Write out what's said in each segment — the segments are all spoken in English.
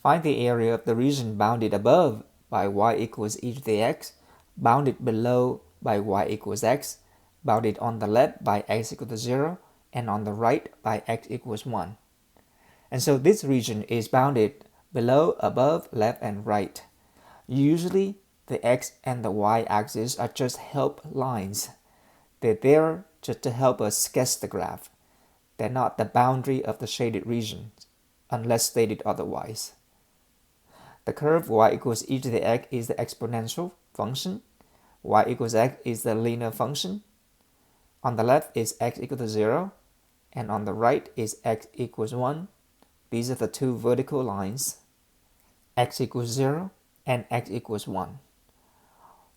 Find the area of the region bounded above by y equals e to the x, bounded below by y equals x, bounded on the left by x equal to 0, and on the right by x equals 1. And so this region is bounded below, above, left, and right. Usually, the x and the y axis are just help lines. They're there just to help us sketch the graph. They're not the boundary of the shaded region, unless stated otherwise. The curve y equals e to the x is the exponential function. Y equals x is the linear function. On the left is x equal to 0, and on the right is x equals 1. These are the two vertical lines, x equals 0 and x equals 1.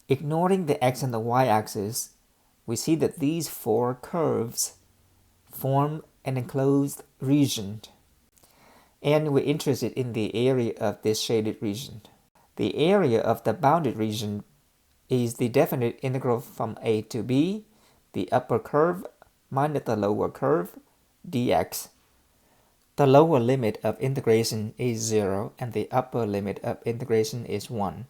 Ignoring the x and the y-axis, we see that these four curves form an enclosed region, and we're interested in the area of this shaded region. The area of the bounded region is the definite integral from a to b, the upper curve minus the lower curve, dx. The lower limit of integration is 0 and the upper limit of integration is 1.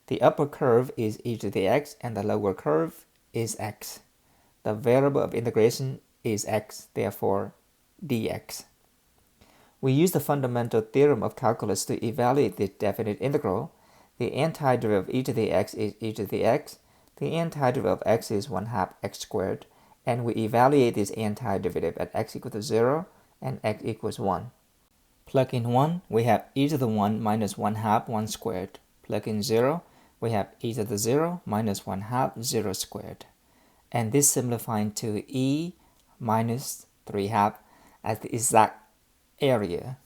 The upper curve is e to the x and the lower curve is x. The variable of integration is x, therefore dx. We use the fundamental theorem of calculus to evaluate the definite integral. The antiderivative of e to the x is e to the x. The antiderivative of x is 1/2 x squared. And we evaluate this antiderivative at x equal to 0 and x equals 1. Plug in 1, we have e to the 1 minus 1/2 1 squared. Plug in 0, we have e to the 0 minus 1/2 0 squared. And this simplifying to e minus 3/2 as the exact area